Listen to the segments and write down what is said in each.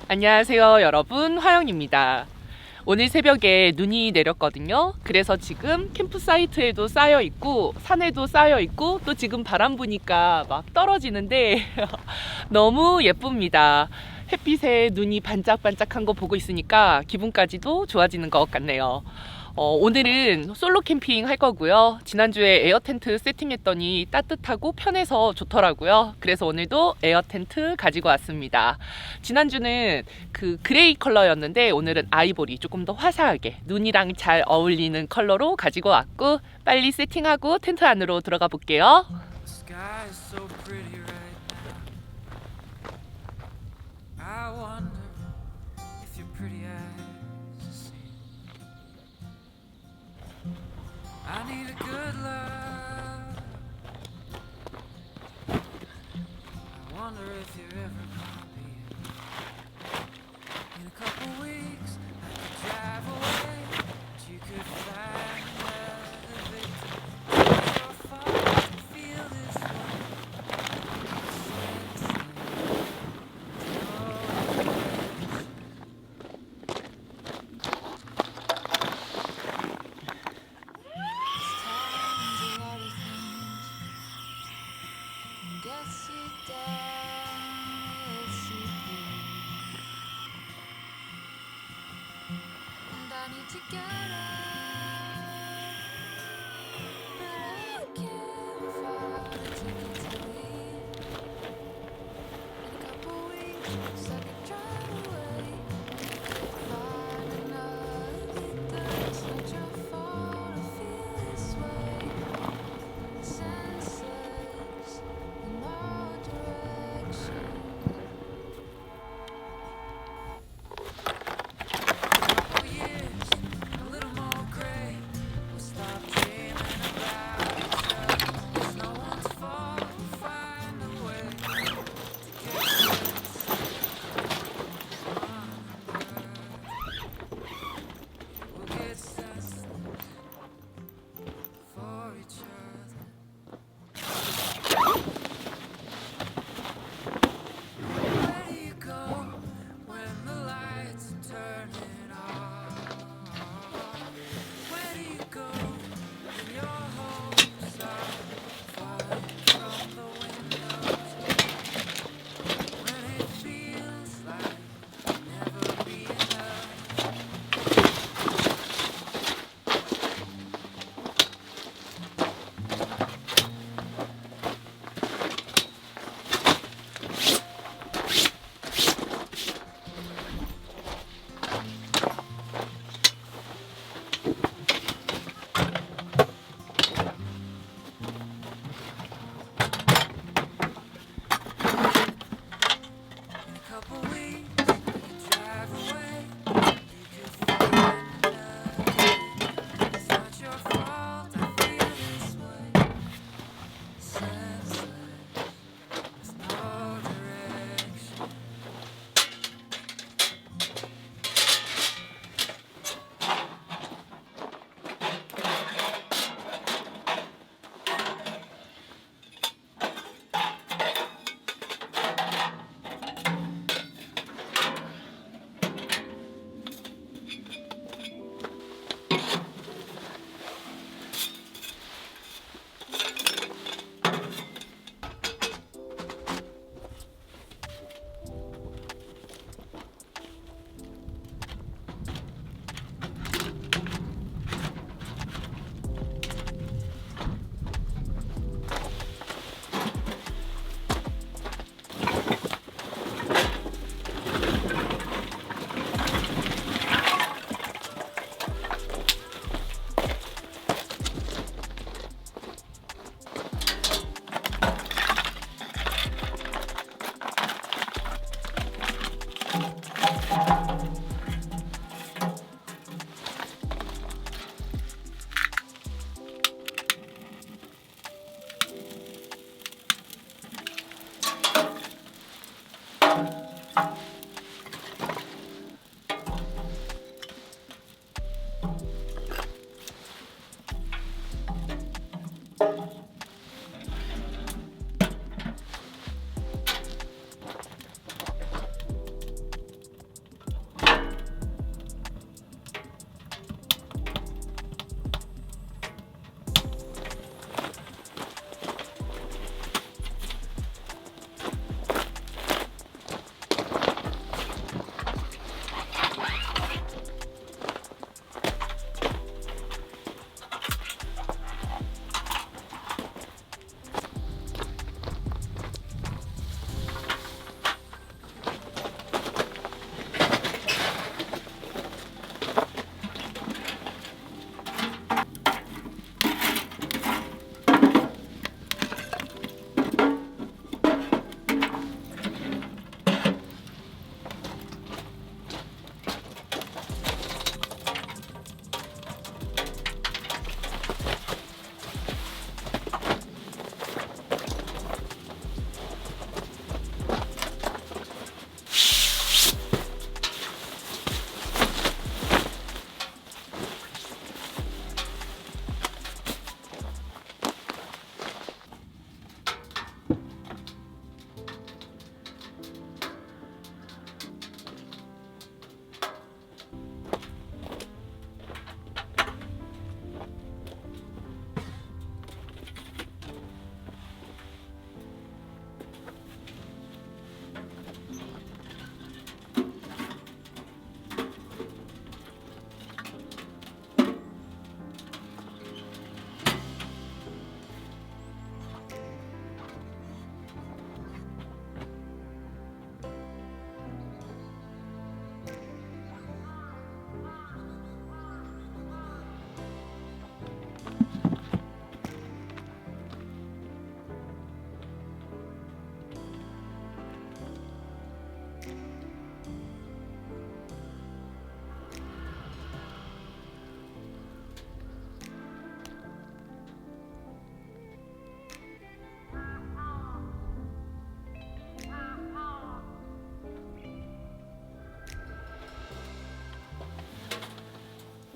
안녕하세요, 여러분. 화영입니다. 오늘 새벽에 눈이 내렸거든요. 그래서 지금 캠프 사이트에도 쌓여 있고, 산에도 쌓여 있고, 또 지금 바람 부니까 막 떨어지는데 너무 예쁩니다. 햇빛에 눈이 반짝반짝한 거 보고 있으니까 기분까지도 좋아지는 것 같네요. 오늘은 솔로 캠핑 할 거고요. 지난주에 에어 텐트 세팅했더니 따뜻하고 편해서 좋더라고요. 그래서 오늘도 에어 텐트 가지고 왔습니다. 지난주는 그 그레이 컬러였는데 오늘은 아이보리, 조금 더 화사하게 눈이랑 잘 어울리는 컬러로 가지고 왔고, 빨리 세팅하고 텐트 안으로 들어가 볼게요. The sky is so pretty right now. I wonder if your pretty eyes are seeing. I need a good love. I wonder if you're ever gonna be in a couple weeks. I could drive away, but you could find another victim. It's your fault to feel this way. To get out, but I can't afford to leave. In a couple weeks, I could drive away, find another victim. It's not your fault I feel this way. Senseless in all directions. Couple years, a little more gray. We'll stop dreaming about each other. There's no one's fault. We'll find a way to get closer. We'll get senseless for each other. Where do you go when the lights are turning off? Where do you go when your hopes are falling from the windows? When it feels like you'll never be enough. In a couple weeks, I could drive away. You could find another. It's not your fault. I feel this way. Senseless, with no direction.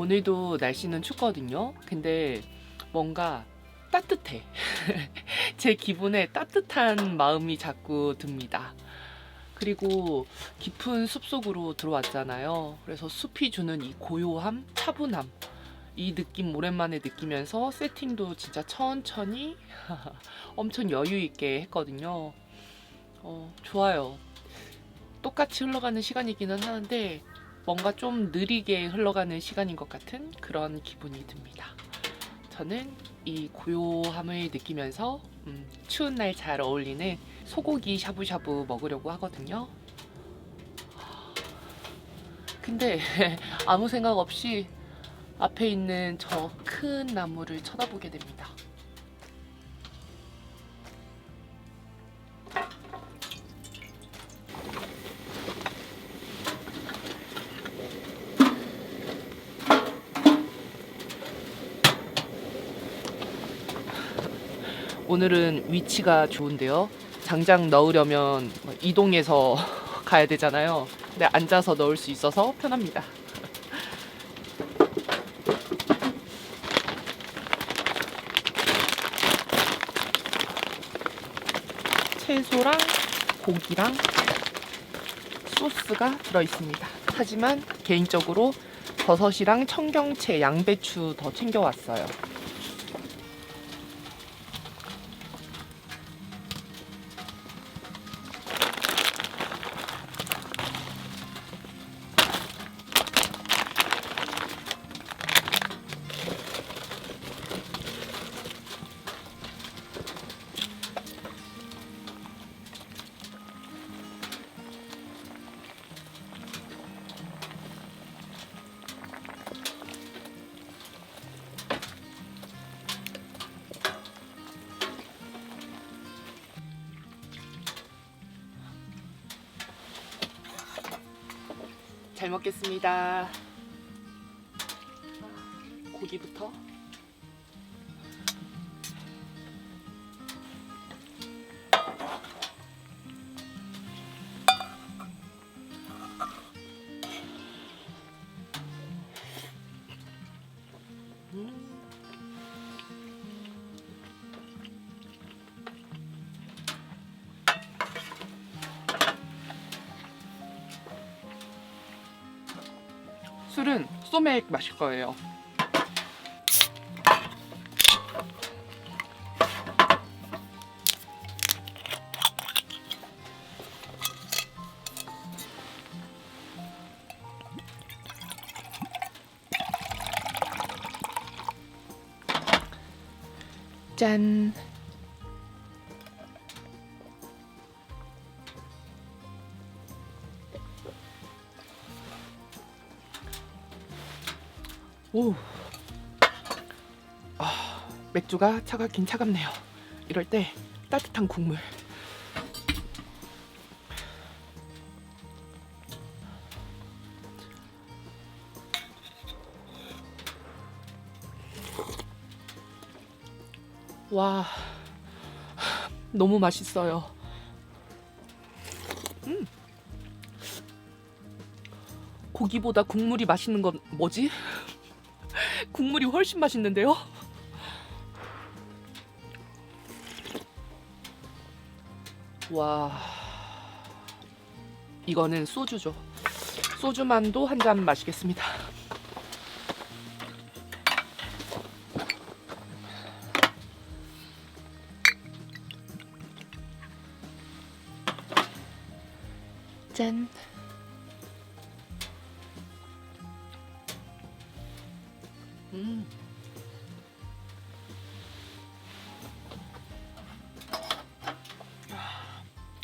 오늘도 날씨는 춥거든요. 근데 뭔가 따뜻해. 제 기분에 따뜻한 마음이 자꾸 듭니다. 그리고 깊은 숲속으로 들어왔잖아요. 그래서 숲이 주는 이 고요함, 차분함, 이 느낌 오랜만에 느끼면서 세팅도 진짜 천천히 엄청 여유 있게 했거든요. 좋아요. 똑같이 흘러가는 시간이기는 하는데 뭔가 좀 느리게 흘러가는 시간인 것 같은 그런 기분이 듭니다. 저는 이 고요함을 느끼면서 추운 날 잘 어울리는 소고기 샤브샤브 먹으려고 하거든요. 근데 아무 생각 없이 앞에 있는 저 큰 나무를 쳐다보게 됩니다. 오늘은 위치가 좋은데요. 장작 넣으려면 이동해서 가야 되잖아요. 근데 앉아서 넣을 수 있어서 편합니다. 채소랑 고기랑 소스가 들어있습니다. 하지만 개인적으로 버섯이랑 청경채, 양배추 더 챙겨왔어요. 잘 먹겠습니다. 고기부터. 술은 소맥 마실 거예요. 짠. 오. 맥주가 차갑긴 차갑네요. 이럴 때 따뜻한 국물. 와, 너무 맛있어요. 고기보다 국물이 맛있는 건 뭐지? 국물이 훨씬 맛있는데요? 와, 이거는 소주죠. 소주만도 한 잔 마시겠습니다. 짠.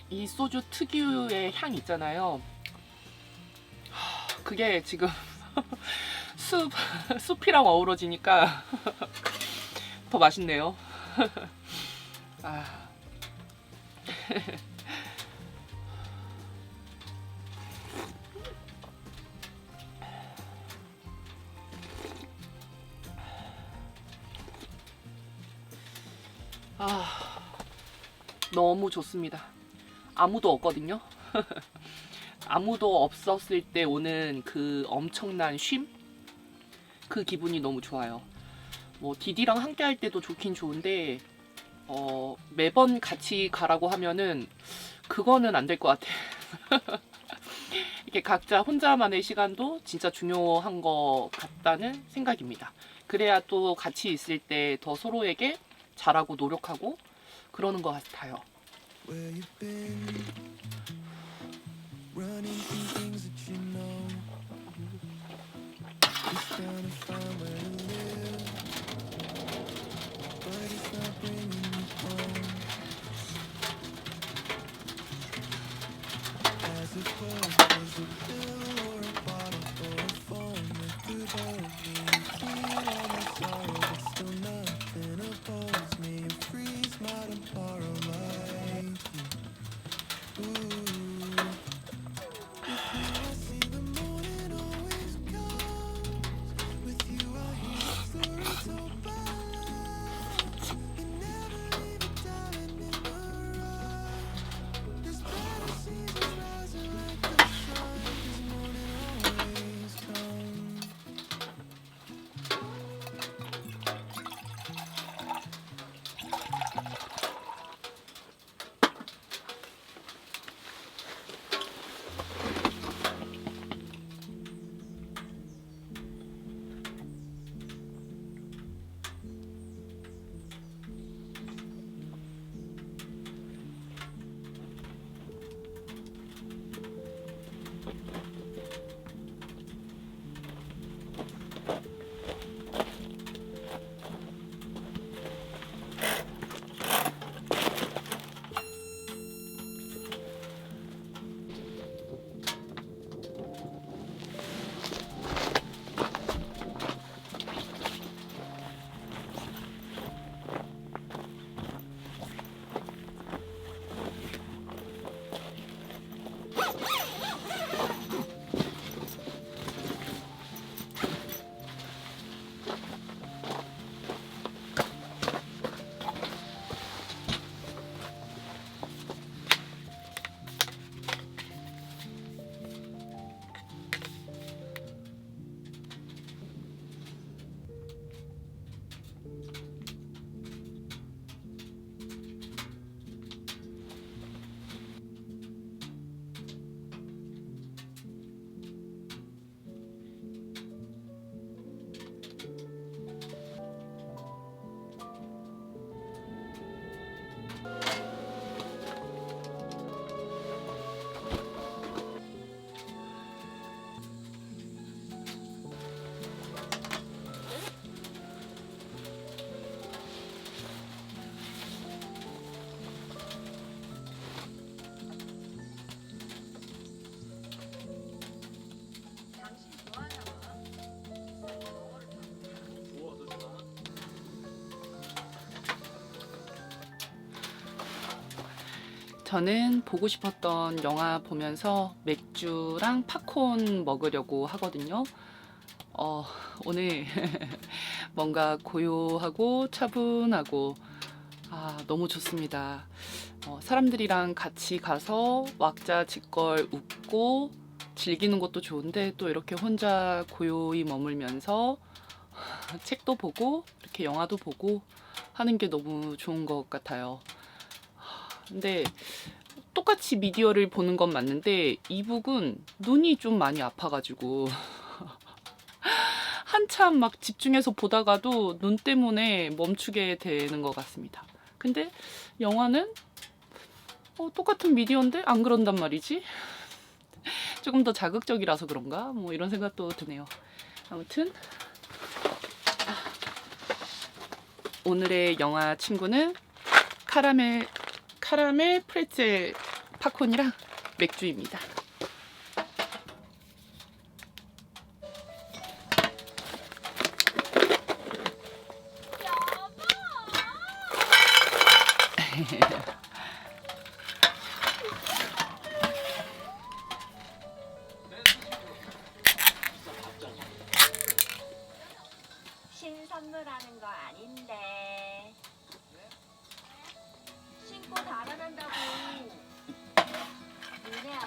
이 소주 특유의 향 있잖아요. 그게 지금 숲이랑 어우러지니까 더 맛있네요. 아. 너무 좋습니다. 아무도 없거든요. 아무도 없었을 때 오는 그 엄청난 쉼? 그 기분이 너무 좋아요. 뭐 디디랑 함께 할 때도 좋긴 좋은데 매번 같이 가라고 하면은 그거는 안 될 것 같아. 이렇게 각자 혼자만의 시간도 진짜 중요한 것 같다는 생각입니다. 그래야 또 같이 있을 때 더 서로에게 잘하고 노력하고 그러는 것 같아요. Where you've been, running from things that you know. Just trying to find where to live, but it's not bringing you home. As if hope was a pill or a bottle or a phone that could hold me and heal all my sorrow, but still nothing upholds me. You freeze my tomorrow like you. Ooh. With you I see the morning always comes. With you I hear the story told by love. You never leave it dying in the rough. There's better seasons rising like the sun. 'Cause morning always comes. 저는 보고 싶었던 영화 보면서 맥주랑 팝콘 먹으려고 하거든요. 오늘 뭔가 고요하고 차분하고 너무 좋습니다. 사람들이랑 같이 가서 왁자지껄 웃고 즐기는 것도 좋은데 또 이렇게 혼자 고요히 머물면서 책도 보고 이렇게 영화도 보고 하는 게 너무 좋은 것 같아요. 근데 똑같이 미디어를 보는 건 맞는데 이북은 눈이 좀 많이 아파가지고 한참 막 집중해서 보다가도 눈 때문에 멈추게 되는 것 같습니다. 근데 영화는 똑같은 미디어인데 안 그런단 말이지? 조금 더 자극적이라서 그런가? 뭐 이런 생각도 드네요. 아무튼 오늘의 영화 친구는 카라멜 프레첼 팝콘이랑 맥주입니다. 신선물하는 거 아닌데 신고 달아난다고. 니네 아빠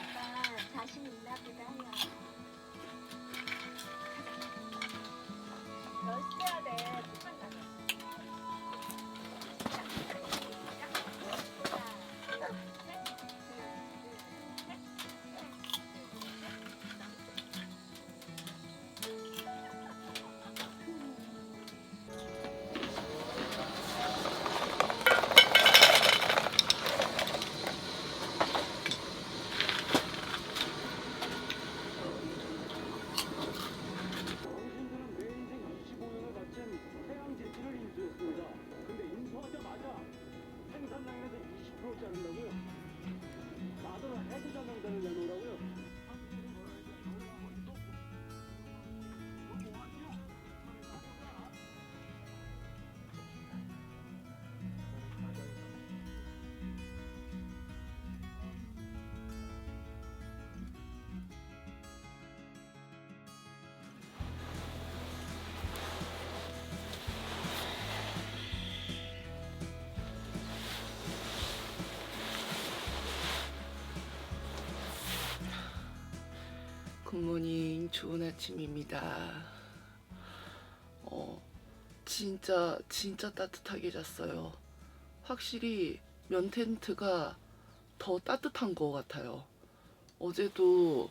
자신 있나 보다요. 굿모닝, 좋은 아침입니다. 진짜 따뜻하게 잤어요. 확실히 면 텐트가 더 따뜻한 것 같아요. 어제도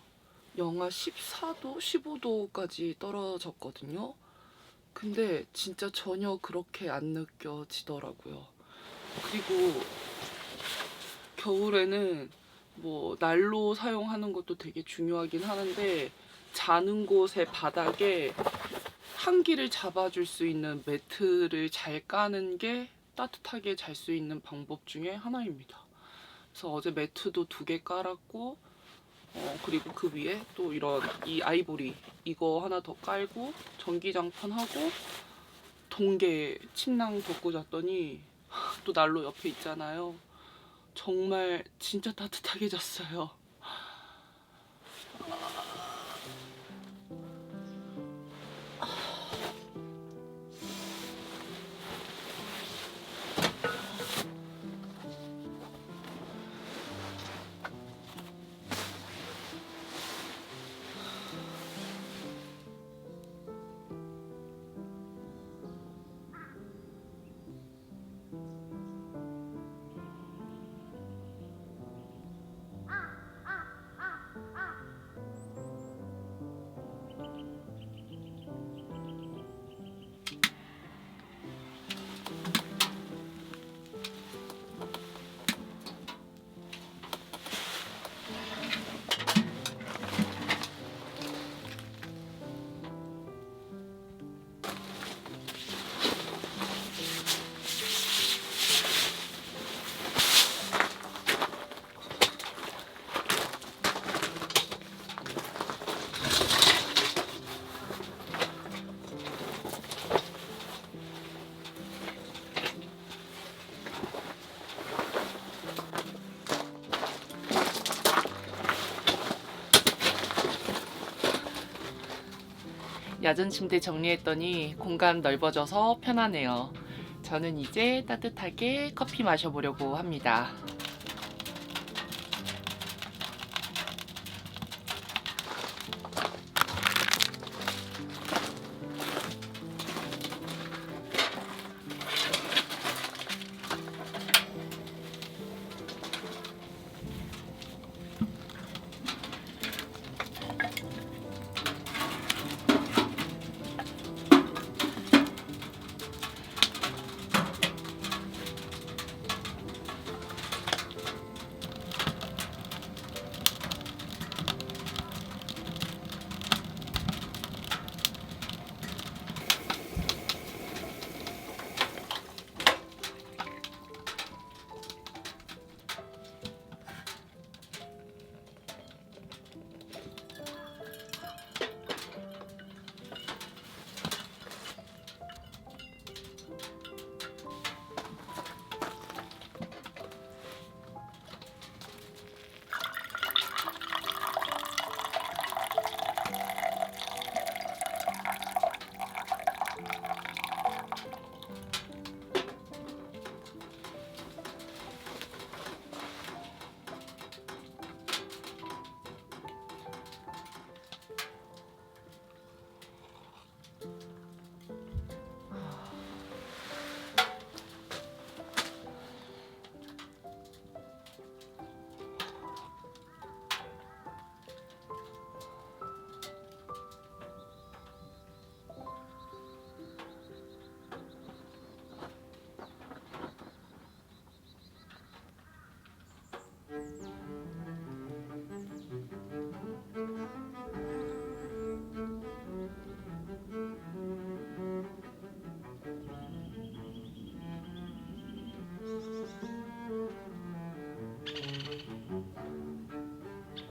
영하 14도, 15도까지 떨어졌거든요. 근데 진짜 전혀 그렇게 안 느껴지더라고요. 그리고 겨울에는 뭐 난로 사용하는 것도 되게 중요하긴 하는데 자는 곳의 바닥에 한기를 잡아줄 수 있는 매트를 잘 까는 게 따뜻하게 잘 수 있는 방법 중에 하나입니다. 그래서 어제 매트도 2개 깔았고 그리고 그 위에 또 이런 이 아이보리 이거 하나 더 깔고 전기장판 하고 동계 침낭 덮고 잤더니 또 난로 옆에 있잖아요. 정말 진짜 따뜻하게 잤어요. 야전 침대 정리했더니 공간 넓어져서 편하네요. 저는 이제 따뜻하게 커피 마셔보려고 합니다.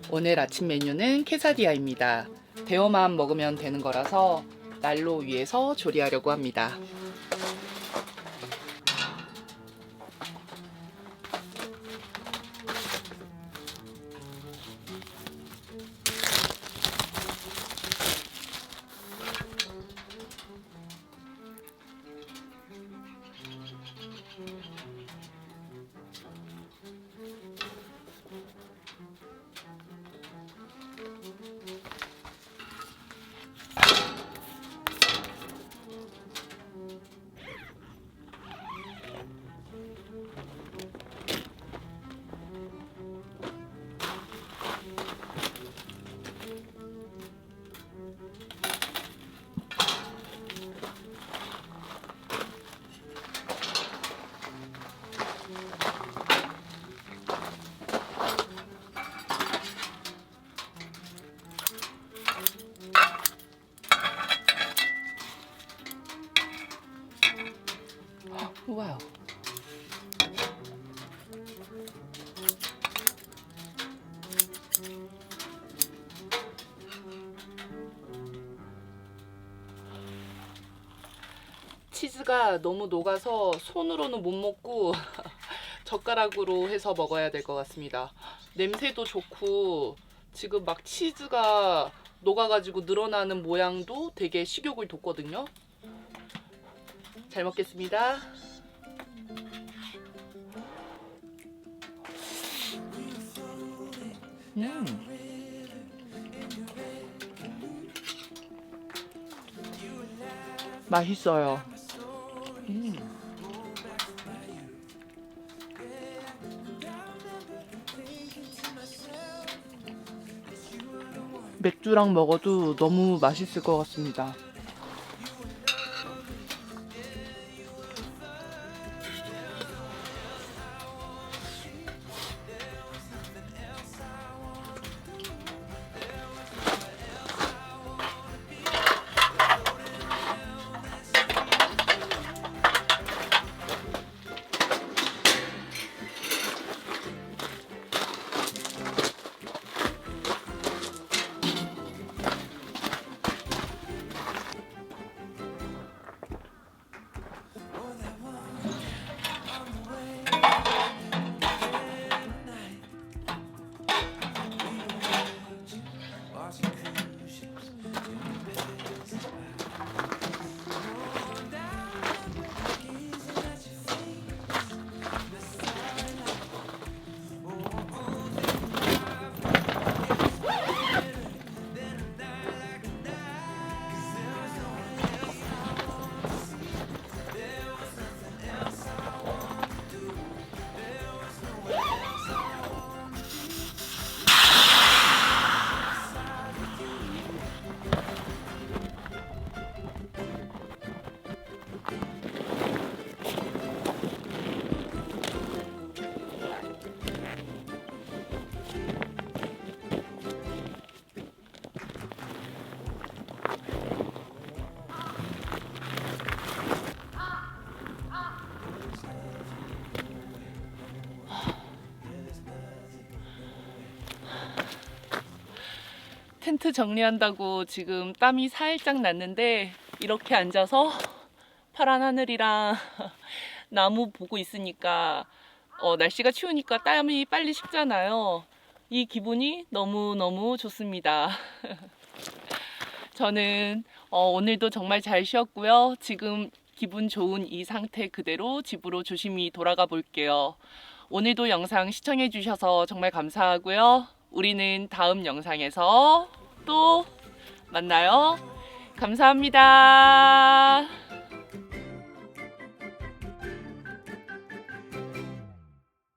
오늘 아침 메뉴는 케사디아입니다. 데워만 먹으면 되는 거라서 난로 위에서 조리하려고 합니다. 좋아요. 치즈가 너무 녹아서 손으로는 못 먹고 젓가락으로 해서 먹어야 될 것 같습니다. 냄새도 좋고 지금 막 치즈가 녹아가지고 늘어나는 모양도 되게 식욕을 돋거든요. 잘 먹겠습니다. 맛있어요. 맥주랑 먹어도 너무 맛있을 것 같습니다. 텐트 정리한다고 지금 땀이 살짝 났는데 이렇게 앉아서 파란 하늘이랑 나무 보고 있으니까 날씨가 추우니까 땀이 빨리 식잖아요. 이 기분이 너무너무 좋습니다. 저는 오늘도 정말 잘 쉬었고요. 지금 기분 좋은 이 상태 그대로 집으로 조심히 돌아가 볼게요. 오늘도 영상 시청해 주셔서 정말 감사하고요. 우리는 다음 영상에서 또 만나요. 감사합니다.